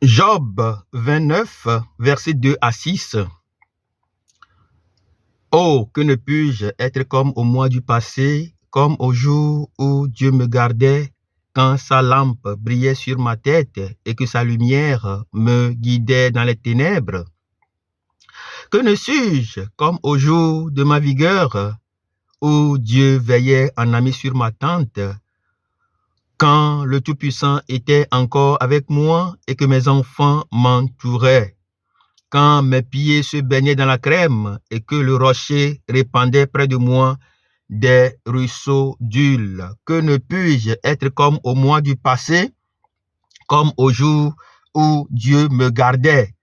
Job 29, versets 2 à 6. Oh, que ne puis-je être comme au mois du passé, comme au jour où Dieu me gardait, quand sa lampe brillait sur ma tête et que sa lumière me guidait dans les ténèbres. Que ne suis-je comme au jour de ma vigueur, où Dieu veillait en ami sur ma tente, quand le Tout-Puissant était encore avec moi et que mes enfants m'entouraient, quand mes pieds se baignaient dans la crème et que le rocher répandait près de moi des ruisseaux d'huile. Que ne puis-je être comme au mois du passé, comme au jour où Dieu me gardait?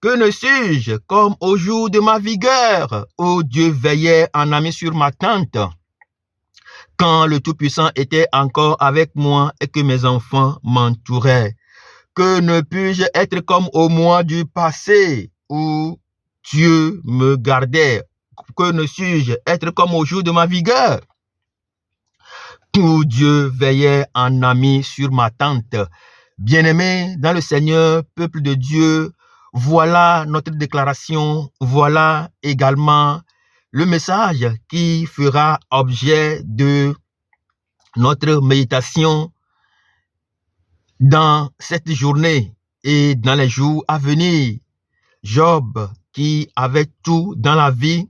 Que ne suis-je comme au jour de ma vigueur, où Dieu veillait en ami sur ma tente, quand le Tout-Puissant était encore avec moi et que mes enfants m'entouraient? Que ne puis-je être comme au mois du passé, où Dieu me gardait? Que ne suis-je être comme au jour de ma vigueur, où Dieu veillait en ami sur ma tente? Bien-aimés dans le Seigneur, peuple de Dieu, voilà notre déclaration, voilà également le message qui fera objet de notre méditation dans cette journée et dans les jours à venir. Job, qui avait tout dans la vie,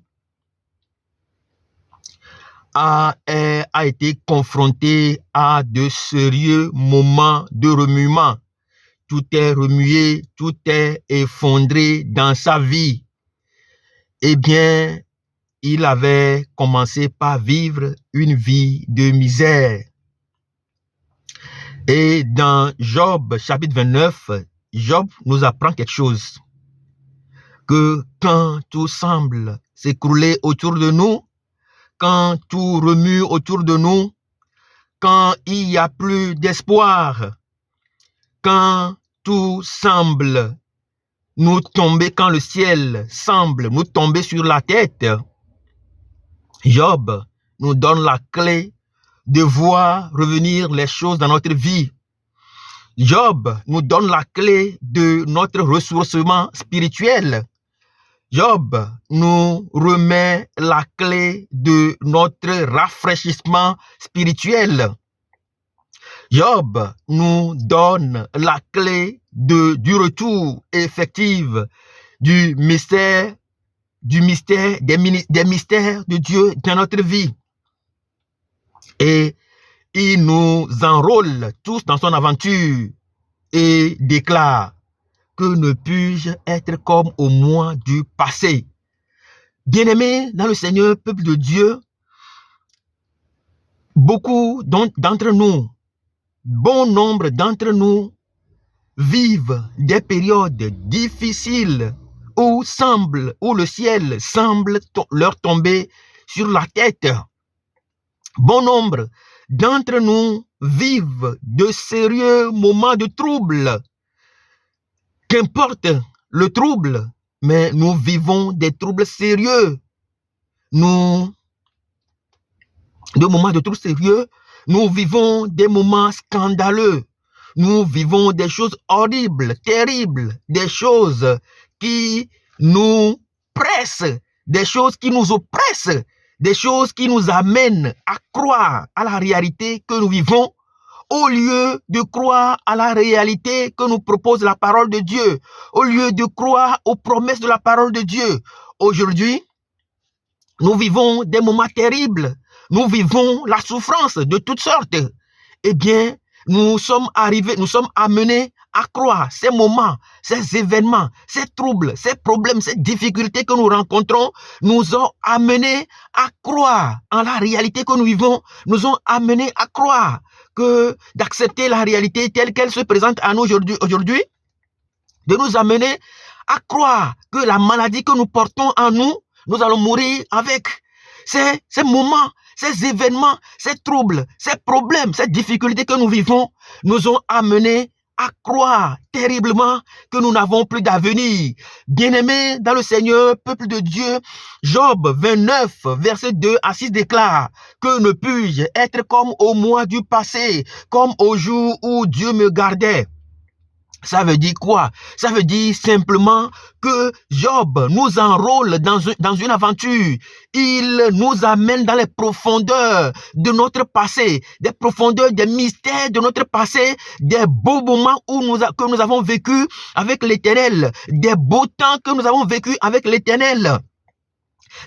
a été confronté à de sérieux moments de remuement. Tout est remué, tout est effondré dans sa vie. Eh bien, il avait commencé par vivre une vie de misère. Et dans Job chapitre 29, Job nous apprend quelque chose. Que quand tout semble s'écrouler autour de nous, quand tout remue autour de nous, quand il n'y a plus d'espoir, quand tout semble nous tomber, quand le ciel semble nous tomber sur la tête, Job nous donne la clé de voir revenir les choses dans notre vie. Job nous donne la clé de notre ressourcement spirituel. Job nous remet la clé de notre rafraîchissement spirituel. Job nous donne la clé du retour effectif des mystères de Dieu dans notre vie. Et il nous enrôle tous dans son aventure et déclare: que ne puis-je être comme au mois du passé? Bien-aimés dans le Seigneur, peuple de Dieu, beaucoup d'entre nous, bon nombre d'entre nous, vivent des périodes difficiles où le ciel semble leur tomber sur la tête. Bon nombre d'entre nous vivent de sérieux moments de trouble. Qu'importe le trouble, mais nous vivons des troubles sérieux. Des moments de troubles sérieux, nous vivons des moments scandaleux. Nous vivons des choses horribles, terribles, des choses qui nous pressent, des choses qui nous oppressent, des choses qui nous amènent à croire à la réalité que nous vivons, au lieu de croire à la réalité que nous propose la parole de Dieu, au lieu de croire aux promesses de la parole de Dieu. Aujourd'hui, nous vivons des moments terribles, nous vivons la souffrance de toutes sortes. Eh bien, nous sommes amenés à croire ces moments, ces événements, ces troubles, ces problèmes, ces difficultés que nous rencontrons, nous ont amenés à croire en la réalité que nous vivons, nous ont amenés à croire d'accepter la réalité telle qu'elle se présente à nous aujourd'hui, de nous amener à croire que la maladie que nous portons en nous, nous allons mourir avec. Ces moments, ces événements, ces troubles, ces problèmes, ces difficultés que nous vivons nous ont amenés à croire terriblement que nous n'avons plus d'avenir. Bien-aimés dans le Seigneur, peuple de Dieu, Job 29, verset 2 à 6 déclare: que ne puis-je être comme au mois du passé, comme au jour où Dieu me gardait, Ça veut dire quoi? Ça veut dire simplement que Job nous enrôle dans une aventure. Il nous amène dans les profondeurs de notre passé, des profondeurs, des mystères de notre passé, des beaux moments que nous avons vécu avec l'Éternel, des beaux temps que nous avons vécu avec l'Éternel.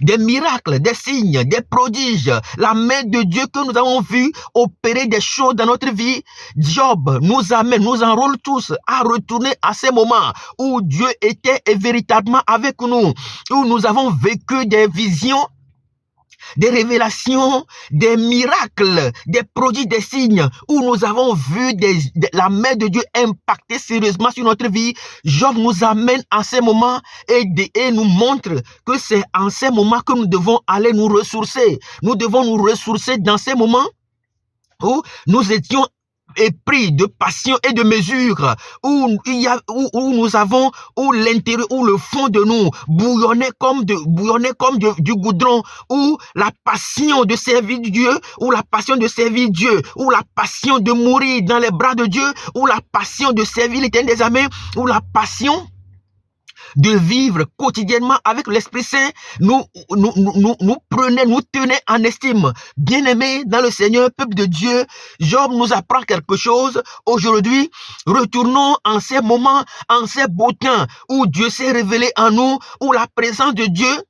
Des miracles, des signes, des prodiges, la main de Dieu que nous avons vu opérer des choses dans notre vie. Job nous amène, nous enrôle tous à retourner à ces moments où Dieu était véritablement avec nous, où nous avons vécu des visions, des révélations, des miracles, des prodiges, des signes, où nous avons vu la main de Dieu impacter sérieusement sur notre vie. Job nous amène à ces moments et nous montre que c'est en ces moments que nous devons aller nous ressourcer. Nous devons nous ressourcer dans ces moments où nous étions épris de passion et de mesure, où nous avons, où l'intérieur, où le fond de nous bouillonnait comme du goudron, où la passion de servir Dieu, où la passion de servir Dieu, où la passion de mourir dans les bras de Dieu, où la passion de servir l'Éternel des armées, où la passion de vivre quotidiennement avec l'Esprit Saint, nous tenait en estime. Bien-aimés dans le Seigneur, peuple de Dieu, Job nous apprend quelque chose. Aujourd'hui, retournons en ces moments, en ces beaux temps où Dieu s'est révélé en nous, où la présence de Dieu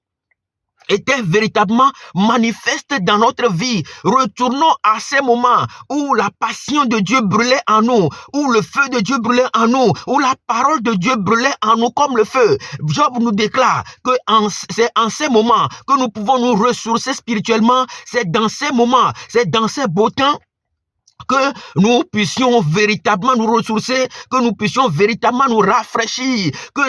était véritablement manifeste dans notre vie. Retournons à ces moments où la passion de Dieu brûlait en nous, où le feu de Dieu brûlait en nous, où la parole de Dieu brûlait en nous comme le feu. Job nous déclare que c'est en ces moments que nous pouvons nous ressourcer spirituellement. C'est dans ces moments, c'est dans ces beaux temps que nous puissions véritablement nous ressourcer, que nous puissions véritablement nous rafraîchir, que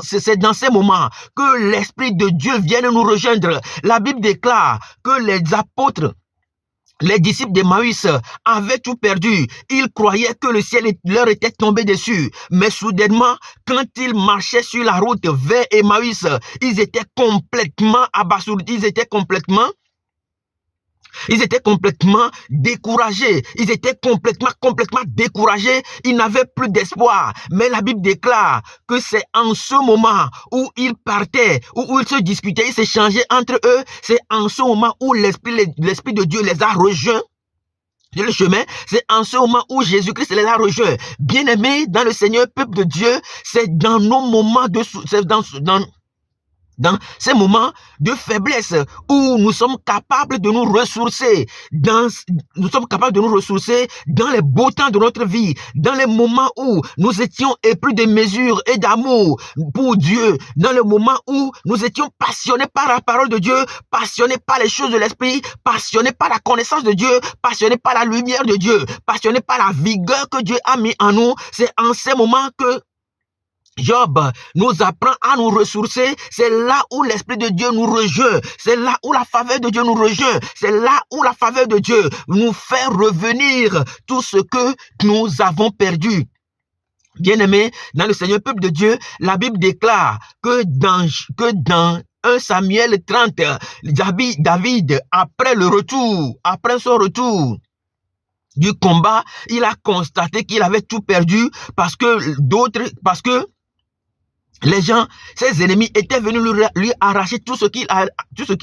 c'est dans ces moments que l'Esprit de Dieu vienne nous rejoindre. La Bible déclare que les apôtres, les disciples d'Emmaüs avaient tout perdu. Ils croyaient que le ciel leur était tombé dessus. Mais soudainement, quand ils marchaient sur la route vers Emmaüs, ils étaient complètement abasourdis, ils étaient complètement découragés. Ils étaient complètement découragés. Ils n'avaient plus d'espoir. Mais la Bible déclare que c'est en ce moment où ils partaient, où ils se discutaient, ils s'échangeaient entre eux. C'est en ce moment où l'Esprit de Dieu les a rejoints sur le chemin. C'est en ce moment où Jésus-Christ les a rejoints. Bien-aimés dans le Seigneur, peuple de Dieu, c'est dans nos moments dans ces moments de faiblesse où nous sommes capables de nous ressourcer, dans les beaux temps de notre vie, dans les moments où nous étions épris de mesure et d'amour pour Dieu, dans le moment où nous étions passionnés par la parole de Dieu, passionnés par les choses de l'esprit, passionnés par la connaissance de Dieu, passionnés par la lumière de Dieu, passionnés par la vigueur que Dieu a mis en nous. C'est en ces moments que Job nous apprend à nous ressourcer. C'est là où l'Esprit de Dieu nous rejoint. C'est là où la faveur de Dieu nous rejoint. C'est là où la faveur de Dieu nous fait revenir tout ce que nous avons perdu. Bien-aimés, dans le Seigneur, peuple de Dieu, la Bible déclare que dans 1 Samuel 30, David, après son retour du combat, il a constaté qu'il avait tout perdu parce que les gens, ses ennemis, étaient venus lui arracher tout ce qu'il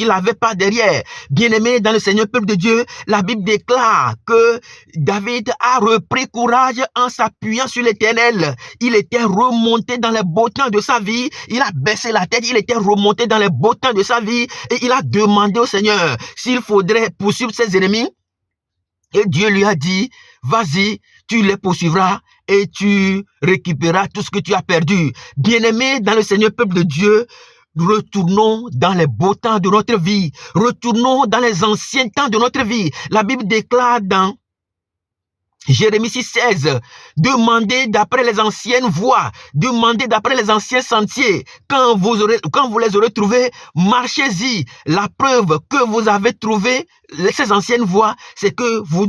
avait pas derrière. Bien-aimé dans le Seigneur, peuple de Dieu, la Bible déclare que David a repris courage en s'appuyant sur l'Éternel. Il était remonté dans les beaux temps de sa vie. Il a baissé la tête. Il était remonté dans les beaux temps de sa vie. Et il a demandé au Seigneur s'il faudrait poursuivre ses ennemis. Et Dieu lui a dit, vas-y, tu les poursuivras et tu récupéreras tout ce que tu as perdu. Bien-aimé dans le Seigneur, peuple de Dieu, retournons dans les beaux temps de notre vie. Retournons dans les anciens temps de notre vie. La Bible déclare dans Jérémie 6,16, demandez d'après les anciennes voies, demandez d'après les anciens sentiers. Quand vous les aurez trouvés, marchez-y. La preuve que vous avez trouvé ces anciennes voies, c'est que vous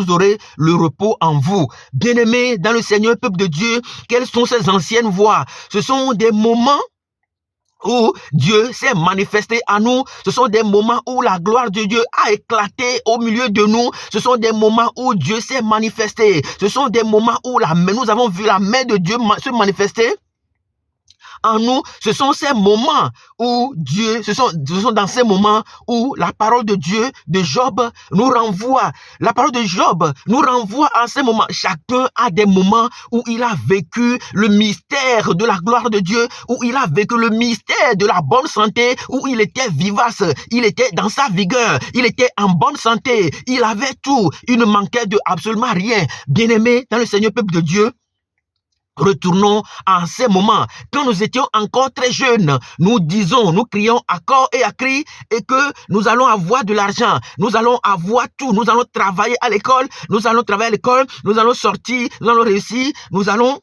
aurez le repos en vous. Bien-aimés dans le Seigneur, peuple de Dieu, quelles sont ces anciennes voies? Ce sont des moments où Dieu s'est manifesté à nous. Ce sont des moments où la gloire de Dieu a éclaté au milieu de nous. Ce sont des moments où Dieu s'est manifesté. Ce sont des moments où nous avons vu la main de Dieu se manifester en nous. Ce sont ces moments où Dieu, ce sont dans ces moments où la parole de Dieu, de Job, nous renvoie. La parole de Job nous renvoie à ces moments. Chacun a des moments où il a vécu le mystère de la gloire de Dieu, où il a vécu le mystère de la bonne santé, où il était vivace, il était dans sa vigueur, il était en bonne santé, il avait tout, il ne manquait de absolument rien. Bien-aimé dans le Seigneur, peuple de Dieu, retournons à ces moments. Quand nous étions encore très jeunes, nous crions à corps et à cri et que nous allons avoir de l'argent, nous allons avoir tout, nous allons travailler à l'école, nous allons sortir, nous allons réussir, nous allons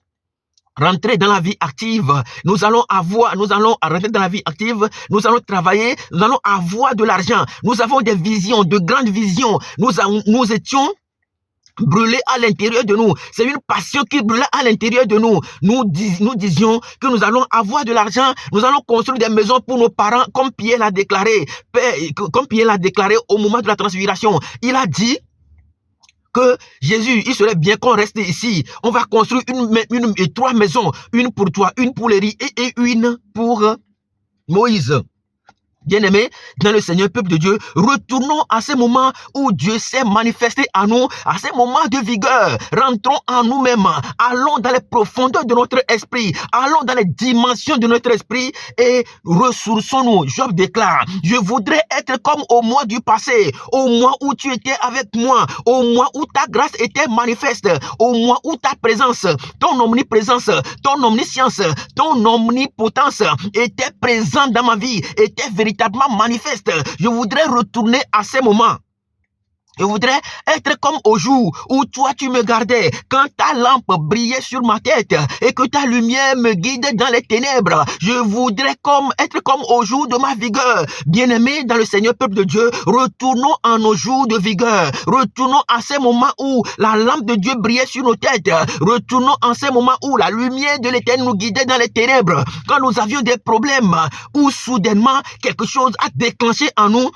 rentrer dans la vie active, nous allons rentrer dans la vie active, nous allons travailler, nous allons avoir de l'argent, nous avons des visions, de grandes visions, nous étions brûler à l'intérieur de nous. C'est une passion qui brûlait à l'intérieur de nous. Nous disions que nous allons avoir de l'argent, nous allons construire des maisons pour nos parents, comme Pierre l'a déclaré, au moment de la transfiguration. Il a dit que Jésus, il serait bien qu'on reste ici. On va construire trois maisons, une pour toi, une pour Élie et une pour Moïse. Bien-aimés, dans le Seigneur, peuple de Dieu, retournons à ces moments où Dieu s'est manifesté à nous, à ces moments de vigueur. Rentrons en nous-mêmes, allons dans les profondeurs de notre esprit, allons dans les dimensions de notre esprit et ressourçons-nous. Job déclare, je voudrais être comme au mois du passé, au mois où tu étais avec moi, au mois où ta grâce était manifeste, au mois où ta présence, ton omniprésence, ton omniscience, ton omnipotence était présente dans ma vie, était véritablement manifeste. Je voudrais retourner à ces moments. Je voudrais être comme au jour où toi tu me gardais, quand ta lampe brillait sur ma tête et que ta lumière me guidait dans les ténèbres. Je voudrais être comme au jour de ma vigueur. Bien-aimés dans le Seigneur, peuple de Dieu, retournons à nos jours de vigueur. Retournons à ces moments où la lampe de Dieu brillait sur nos têtes. Retournons à ces moments où la lumière de l'Éternel nous guidait dans les ténèbres. Quand nous avions des problèmes, où soudainement quelque chose a déclenché en nous.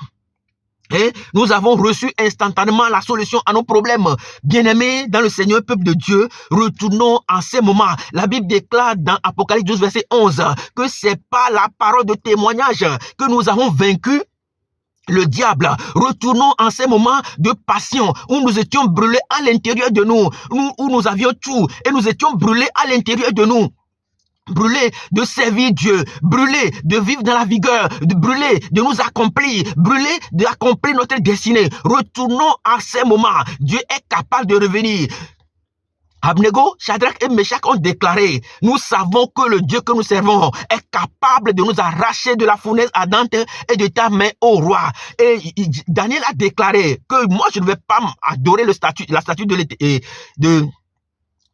Et nous avons reçu instantanément la solution à nos problèmes. Bien-aimés dans le Seigneur, peuple de Dieu, retournons en ces moments. La Bible déclare dans Apocalypse 12, verset 11, que c'est par la parole de témoignage que nous avons vaincu le diable. Retournons en ces moments de passion où nous étions brûlés à l'intérieur de nous, où nous avions tout et nous étions brûlés à l'intérieur de nous. Brûler de servir Dieu, brûler de vivre dans la vigueur, brûler de nous accomplir, brûler d'accomplir notre destinée. Retournons à ces moments. Dieu est capable de revenir. Abnego, Shadrach et Meshach ont déclaré, nous savons que le Dieu que nous servons est capable de nous arracher de la fournaise ardente et de ta main, ô roi. Et Daniel a déclaré que moi je ne vais pas adorer la statue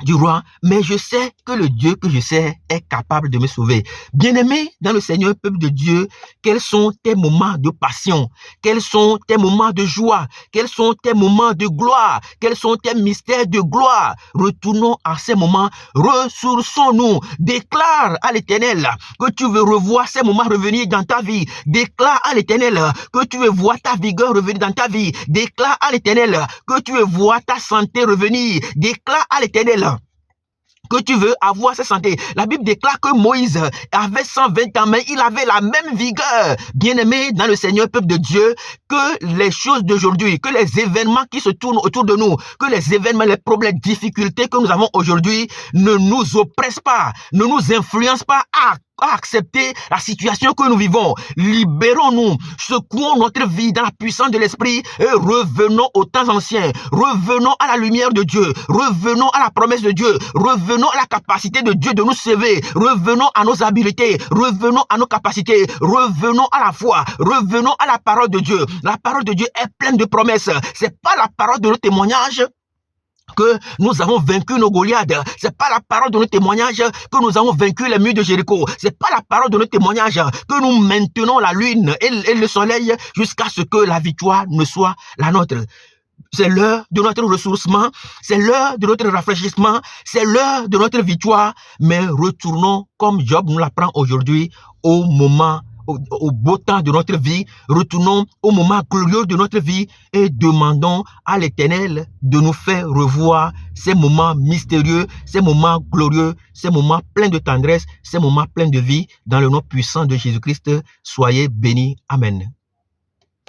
du roi, mais je sais que le Dieu que je sais est capable de me sauver. Bien-aimé dans le Seigneur, peuple de Dieu, quels sont tes moments de passion? Quels sont tes moments de joie? Quels sont tes moments de gloire? Quels sont tes mystères de gloire? Retournons à ces moments, ressourçons-nous. Déclare à l'Éternel que tu veux revoir ces moments revenir dans ta vie. Déclare à l'Éternel que tu veux voir ta vigueur revenir dans ta vie. Déclare à l'Éternel que tu veux voir ta santé revenir. Déclare à l'Éternel que tu veux avoir cette santé. La Bible déclare que Moïse avait 120 ans, mais il avait la même vigueur. Bien-aimé dans le Seigneur, peuple de Dieu, que les choses d'aujourd'hui, que les événements qui se tournent autour de nous, que les événements, les problèmes, les difficultés que nous avons aujourd'hui ne nous oppressent pas, ne nous influencent pas à accepter la situation que nous vivons. Libérons-nous, secouons notre vie dans la puissance de l'esprit et revenons aux temps anciens. Revenons à la lumière de Dieu. Revenons à la promesse de Dieu. Revenons à la capacité de Dieu de nous sauver. Revenons à nos habiletés. Revenons à nos capacités. Revenons à la foi. Revenons à la parole de Dieu. La parole de Dieu est pleine de promesses. C'est pas la parole de nos témoignages que nous avons vaincu nos Goliaths. C'est pas la parole de nos témoignages que nous avons vaincu les murs de Jéricho. C'est pas la parole de nos témoignages que nous maintenons la lune et le soleil jusqu'à ce que la victoire ne soit la nôtre. c'est l'heure de notre ressourcement, c'est l'heure de notre rafraîchissement, c'est l'heure de notre victoire. Mais retournons, comme Job nous l'apprend aujourd'hui, au moment, au beau temps de notre vie. Retournons au moment glorieux de notre vie et demandons à l'Éternel de nous faire revoir ces moments mystérieux, ces moments glorieux, ces moments pleins de tendresse, ces moments pleins de vie. Dans le nom puissant de Jésus-Christ, soyez bénis. Amen.